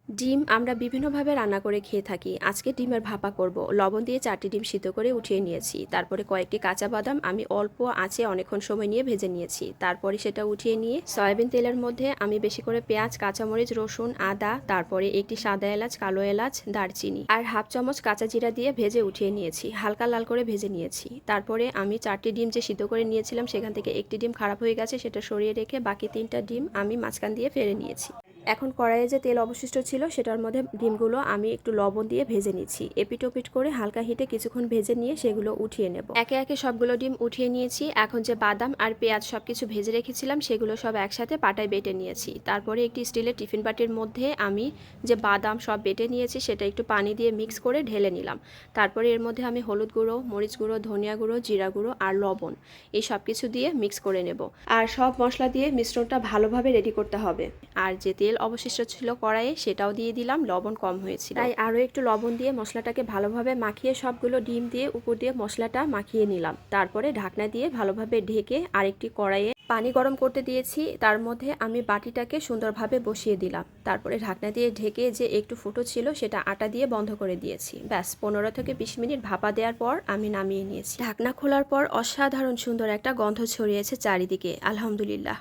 ডিম আমরা বিভিন্নভাবে রান্না করে খেয়ে থাকি। আজকে ডিমের ভাপা করব। লবণ দিয়ে 4টি ডিম সিদ্ধ করে উঠিয়ে নিয়েছি। তারপরে কয়েকটি কাঁচা বাদাম আমি অল্প আঁচে অনেকক্ষণ সময় নিয়ে ভেজে নিয়েছি। তারপরে সেটা উঠিয়ে নিয়ে সয়াবিন তেলের মধ্যে আমি বেশি করে পেঁয়াজ, কাঁচামরিচ, রসুন, আদা, তারপরে একটি সাদা এলাচ, কালো এলাচ, দারচিনি আর হাফ চামচ কাঁচা জিরা দিয়ে ভেজে উঠিয়ে নিয়েছি। হালকা লাল করে ভেজে নিয়েছি। তারপরে আমি 4টি ডিম যে সিদ্ধ করে নিয়েছিলাম সেখান থেকে একটি ডিম খারাপ হয়ে গেছে, সেটা সরিয়ে রেখে বাকি 3টা ডিম আমি মাঝখান দিয়ে ফেলে নিয়েছি। এখন কড়াইয়ে যে তেল অবশিষ্ট ছিল সেটার মধ্যে ডিমগুলো আমি একটু লবণ দিয়ে ভেজে নিচ্ছি। এপিট ওপিট করে হালকা হিটে কিছুক্ষণ ভেজে নিয়ে সেগুলো উঠিয়ে নেব। একে একে সবগুলো ডিম উঠিয়ে নিয়েছি। এখন যে বাদাম আর পেঁয়াজ সবকিছু ভেজে রেখেছিলাম সেগুলো সব একসাথে পাটায় বেটে নিয়েছি। তারপরে একটি স্টিলের টিফিন বাটির মধ্যে আমি যে বাদাম সব বেটে নিয়েছি সেটা একটু পানি দিয়ে মিক্স করে ঢেলে নিলাম। তারপরে এর মধ্যে আমি হলুদ গুঁড়ো, মরিচ গুঁড়ো, ধনিয়া গুঁড়ো, জিরা গুঁড়ো আর লবণ এই সব কিছু দিয়ে মিক্স করে নেব। আর সব মশলা দিয়ে মিশ্রণটা ভালোভাবে রেডি করতে হবে। আর যে তেল অবশিষ্ট ছিল কড়াইয়ে সেটাও দিয়ে দিলাম, লবণ কম হয়েছিল তাই আরও একটু লবণ দিয়ে মশলাটাকে ভালোভাবে মাখিয়ে সবগুলো ডিম দিয়ে উপর দিয়ে মশলাটা মাখিয়ে নিলাম। তারপরে ঢাকনা দিয়ে ভালোভাবে ঢেকে আরেকটি কড়াইয়ে পানি গরম করতে দিয়েছি, তার মধ্যে আমি বাটিটাকে সুন্দরভাবে বসিয়ে দিলাম। তারপরে ঢাকনা দিয়ে ঢেকে যে একটু ফুটো ছিল সেটা আটা দিয়ে বন্ধ করে দিয়েছি। ব্যাস 15 থেকে 20 মিনিট ভাপা দেওয়ার পর আমি নামিয়ে নিয়েছি। ঢাকনা খোলার পর অসাধারণ সুন্দর একটা গন্ধ ছড়িয়েছে চারিদিকে। আলহামদুলিল্লাহ।